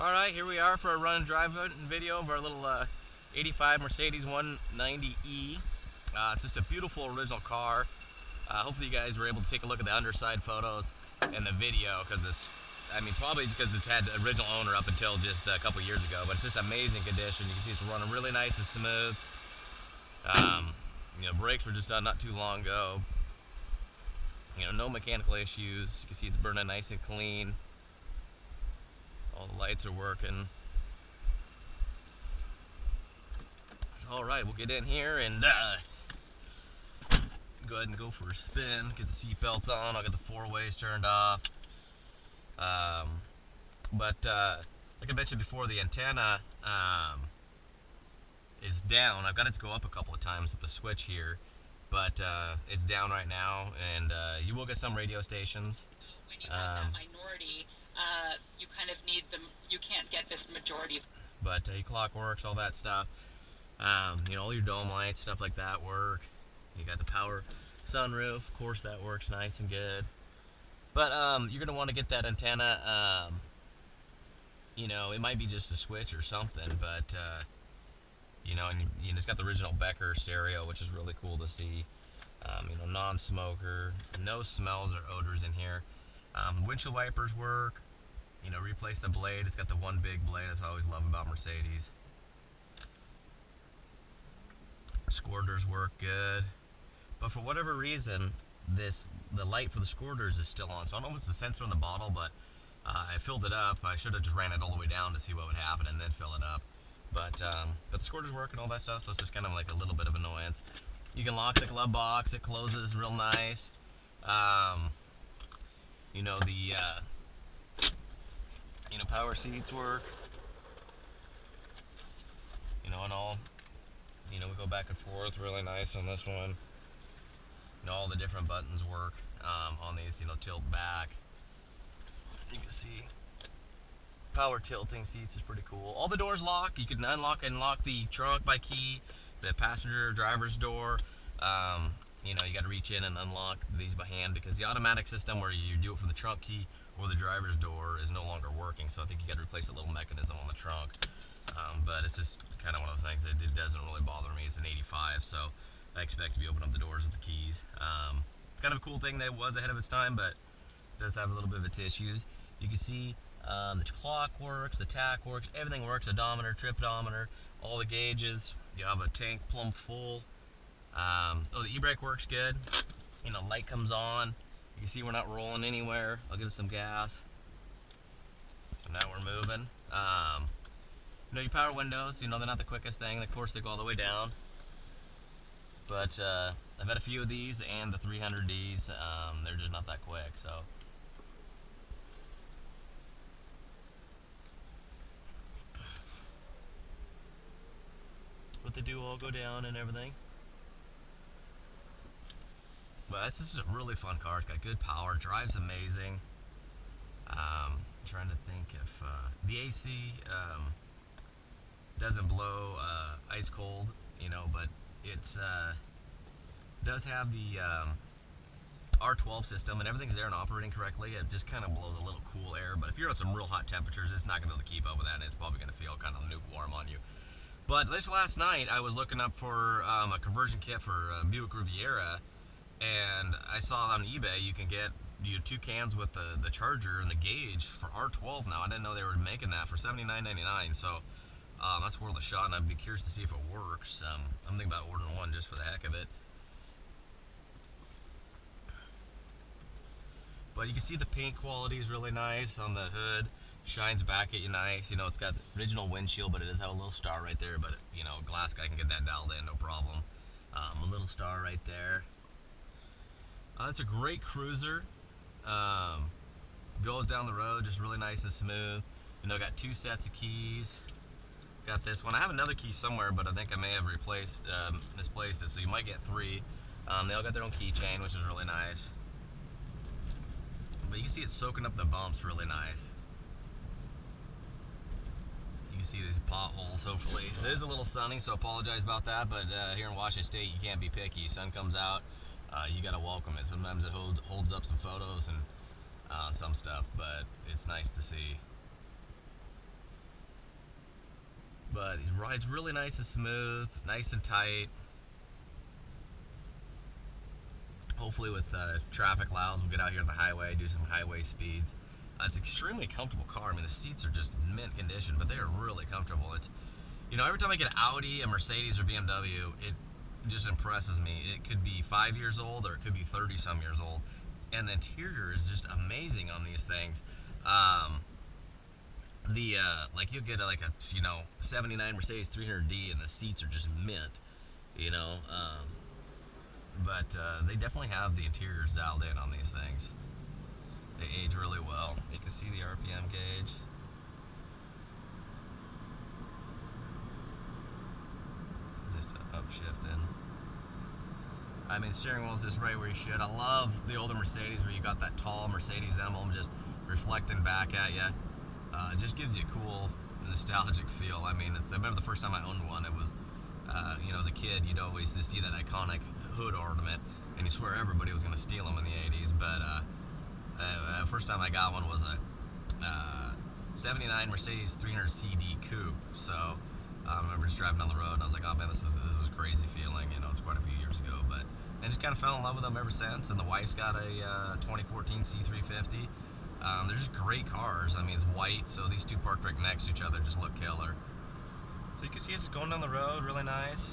Alright, here we are for a run and drive video of our little 85 Mercedes 190E. It's just a beautiful original car. Hopefully you guys were able to take a look at the underside photos and the video, because probably because it's had the original owner up until just a couple years ago, but it's just amazing condition. You can see it's running really nice and smooth. Brakes were just done not too long ago. No mechanical issues. You can see it's burning nice and clean. All the lights are working. So, alright, we'll get in here and go ahead and go for a spin. Get the seatbelt on. I'll get the four-ways turned off. Like I mentioned before, the antenna is down. I've got it to go up a couple of times with the switch here, but it's down right now, and you will get some radio stations. When you have that minority, you kind of need them. You can't get this majority. But clock works, all that stuff. All your dome lights, stuff like that work. You got the power sunroof, of course, that works nice and good. But you're gonna want to get that antenna. It might be just a switch or something, but and it's got the original Becker stereo, which is really cool to see. Non-smoker, no smells or odors in here. Windshield wipers work. Replace the blade. It's got the one big blade. That's what I always love about Mercedes. Squirters work good, but for whatever reason, the light for the squirters is still on. So I don't know if it's the sensor in the bottle, but I filled it up. I should have just ran it all the way down to see what would happen and then fill it up. But the squirters work and all that stuff, so it's just kind of like a little bit of annoyance. You can lock the glove box. It closes real nice. Power seats work. And all. We go back and forth really nice on this one. All the different buttons work on these. Tilt back. You can see power tilting seats is pretty cool. All the doors lock. You can unlock and lock the trunk by key, the passenger driver's door. You got to reach in and unlock these by hand, because the automatic system where you do it from the trunk key or the driver's door is no longer working. So I think you got to replace a little mechanism on the trunk. But it's just kind of one of those things that it doesn't really bother me. It's an 85, so I expect to be opening up the doors with the keys. It's kind of a cool thing that was ahead of its time, but it does have a little bit of its issues. You can see the clock works, the tach works, everything works. Odometer, tripodometer, all the gauges. You have a tank plumb full. The e-brake works good. Light comes on. You can see we're not rolling anywhere. I'll give it some gas. So now we're moving. Your power windows, they're not the quickest thing. Of course, they go all the way down. But I've had a few of these and the 300Ds. They're just not that quick, so. But they do all go down and everything. But this is a really fun car. It's got good power, drives amazing. Trying to think if the AC doesn't blow ice cold, but it's does have the R12 system, and everything's there and operating correctly. It just kind of blows a little cool air, but if you're at some real hot temperatures, it's not going to be able to keep up with that, and it's probably going to feel kind of lukewarm on you. But this last night, I was looking up for a conversion kit for Buick Riviera, and I saw on eBay you can get two cans with the charger and the gauge for R12 now. I didn't know they were making that for $79.99, so that's worth a shot, and I'd be curious to see if it works. I'm thinking about ordering one just for the heck of it. But you can see the paint quality is really nice on the hood. Shines back at you nice. It's got the original windshield, but it does have a little star right there. But a glass guy can get that dialed in, no problem. A little star right there. It's a great cruiser. Goes down the road just really nice and smooth. Got two sets of keys. Got this one. I have another key somewhere, but I think I may have misplaced it, so you might get three. They all got their own keychain, which is really nice. But you can see it's soaking up the bumps really nice. You can see these potholes, hopefully. It is a little sunny, so I apologize about that, but here in Washington State, you can't be picky. Sun comes out, you gotta welcome it. Sometimes it holds up some photos and some stuff, but it's nice to see. but he rides really nice and smooth, nice and tight. Hopefully with traffic allows, we'll get out here on the highway, do some highway speeds. It's an extremely comfortable car. I mean, the seats are just mint condition, but they are really comfortable. It's, you know, every time I get an Audi, a Mercedes, or BMW, it just impresses me. It could be 5 years old, or it could be 30-some years old, and the interior is just amazing on these things. Like you'll get like a 79 Mercedes 300D, and the seats are just mint, you know. But they definitely have the interiors dialed in on these things. They age really well. You can see the RPM gauge. Just upshifting. I mean, steering wheel's just right where you should. I love the older Mercedes where you got that tall Mercedes emblem just reflecting back at you. It just gives you a cool, nostalgic feel. I mean, I remember the first time I owned one, it was, as a kid, you'd always just see that iconic hood ornament, and you swear everybody was going to steal them in the 80s, but first time I got one was a 79 Mercedes 300 CD Coupe. So I remember just driving down the road, and I was like, oh man, this is a crazy feeling. You know, it's quite a few years ago, but I just kind of fell in love with them ever since. And the wife's got a 2014 C350. They're just great cars. I mean, it's white, so these two parked right next to each other just look killer. So you can see it's going down the road really nice.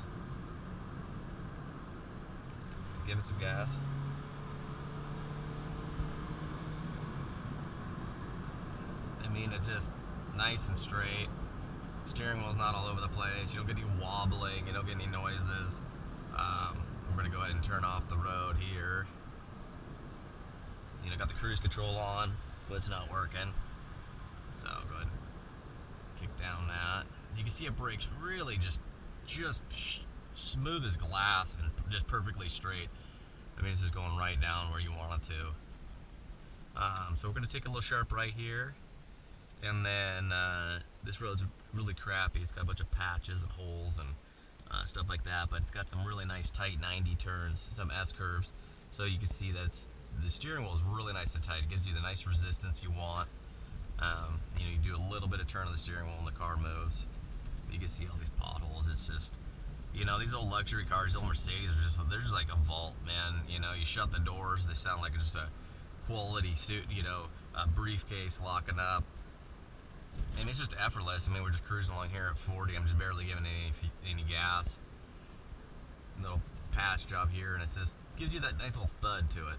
Give it some gas. I mean, it's just nice and straight. Steering wheel's not all over the place. You don't get any wobbling. You don't get any noises. We're gonna go ahead and turn off the road here. You know, got the cruise control on, but it's not working. So go ahead and kick down that. You can see it brakes really just smooth as glass and just perfectly straight. I mean, it's just going right down where you want it to. So we're gonna take a little sharp right here. And then this road's really crappy. It's got a bunch of patches and holes and stuff like that, but it's got some really nice tight 90 turns, some S curves. So you can see that the steering wheel is really nice and tight. It gives you the nice resistance you want. You know, you do a little bit of turn on the steering wheel and the car moves. You can see all these potholes. It's just, you know, these old luxury cars, old Mercedes they're just like a vault, man. You know, you shut the doors, they sound like just a quality suit, you know, a briefcase locking up. And it's just effortless. I mean, we're just cruising along here at 40. I'm just barely giving any gas. Little patch job here, and it just gives you that nice little thud to it.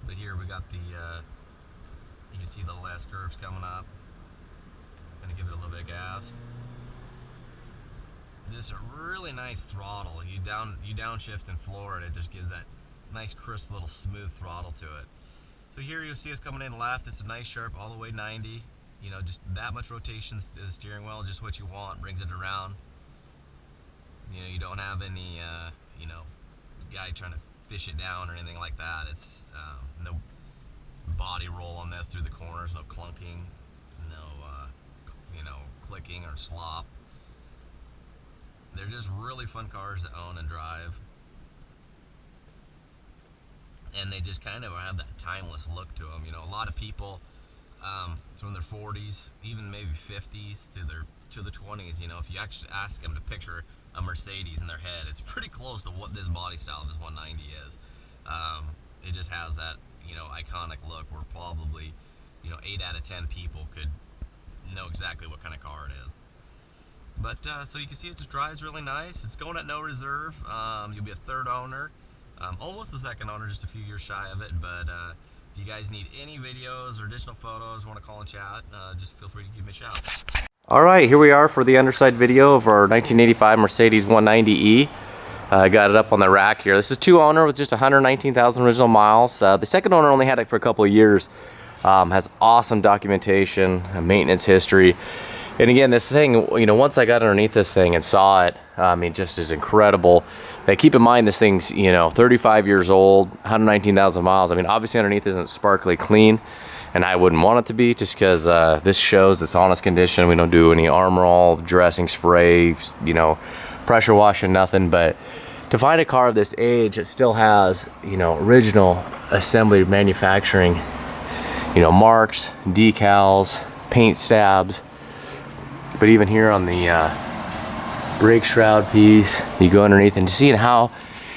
But here we got the, you can see the last curves coming up. Gonna give it a little bit of gas. Just a really nice throttle. You downshift and floor, and it just gives that nice crisp little smooth throttle to it. So here you'll see us coming in left. It's a nice sharp all the way 90. You know, just that much rotation to the steering wheel, just what you want, brings it around. You know, you don't have any, you know, guy trying to fish it down or anything like that. It's no body roll on this through the corners, no clunking, no, you know, clicking or slop. They're just really fun cars to own and drive. And they just kind of have that timeless look to them. You know, a lot of people from their 40s, even maybe 50s to the 20s, you know, if you actually ask them to picture a Mercedes in their head, it's pretty close to what this body style of this 190 is. It just has that, you know, iconic look where probably, you know, 8 out of 10 people could know exactly what kind of car it is. But so you can see it just drives really nice. It's going at no reserve. You'll be a third owner. Almost the second owner, just a few years shy of it. But if you guys need any videos or additional photos, want to call and chat, just feel free to give me a shout. All right, here we are for the underside video of our 1985 Mercedes 190E. I got it up on the rack here. This is two owner with just 119,000 original miles. The second owner only had it for a couple of years. Has awesome documentation, maintenance history. And again, this thing, you know, once I got underneath this thing and saw it, I mean, just is incredible. Now, keep in mind, this thing's, you know, 35 years old, 119,000 miles. I mean, obviously underneath isn't sparkly clean, and I wouldn't want it to be, just because this shows its honest condition. We don't do any Armor All, dressing spray, you know, pressure washing, nothing. But to find a car of this age, it still has, you know, original assembly manufacturing you know, marks, decals, paint stabs. But even here on the brake shroud piece, you go underneath and seeing how,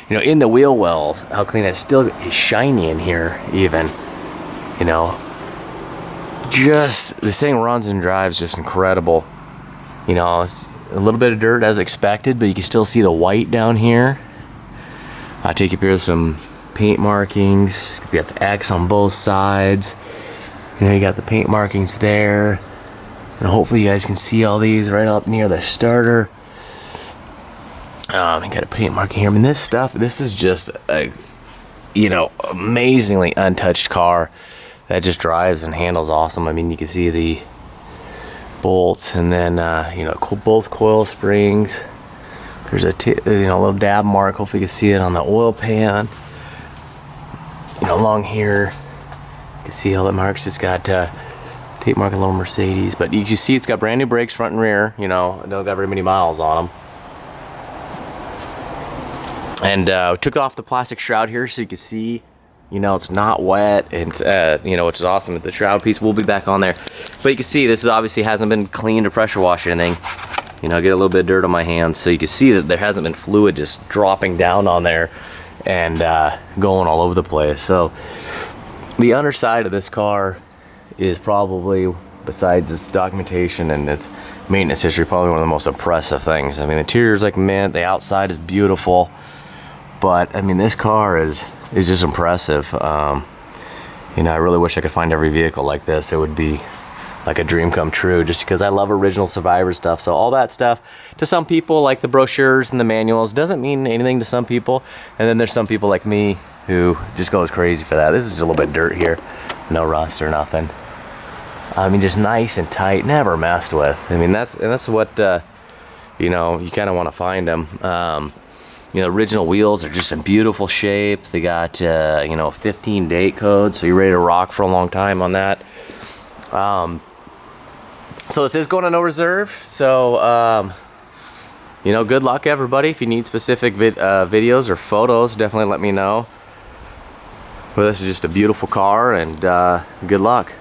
you know, in the wheel wells, how clean it still is shiny in here even, you know. Just, this thing runs and drives just incredible. You know, it's a little bit of dirt as expected, but you can still see the white down here. I'll take you here with some paint markings. You got the X on both sides. You know, you got the paint markings there. And hopefully you guys can see all these right up near the starter. You got a paint marking here. I mean, this stuff, this is just a, you know, amazingly untouched car that just drives and handles awesome. I mean, you can see the bolts, and then you know, both coil springs. There's a you know, little dab mark. Hopefully you can see it on the oil pan. You know, along here, you can see all the marks. It's got tape mark, a little Mercedes, but you can see it's got brand new brakes front and rear. You know, don't got very many miles on them. And took off the plastic shroud here so you can see, you know, it's not wet, and you know, which is awesome. The shroud piece will be back on there, but you can see this is obviously hasn't been cleaned or pressure washed or anything. You know, I get a little bit of dirt on my hands, so you can see that there hasn't been fluid just dropping down on there and going all over the place. So the underside of this car is probably, besides its documentation and its maintenance history, probably one of the most impressive things. I mean, the interior is like mint, the outside is beautiful, but I mean, this car is just impressive. You know, I really wish I could find every vehicle like this. It would be like a dream come true, just because I love original Survivor stuff. So all that stuff, to some people, like the brochures and the manuals, doesn't mean anything to some people. And then there's some people like me who just goes crazy for that. This is just a little bit of dirt here, no rust or nothing. I mean, just nice and tight, never messed with. I mean, that's what you know, you kind of want to find them. You know, original wheels are just in beautiful shape. They got you know, 15 date code, so you're ready to rock for a long time on that. So this is going to no reserve, so you know, good luck everybody. If you need specific videos or photos, definitely let me know. Well, this is just a beautiful car, and good luck.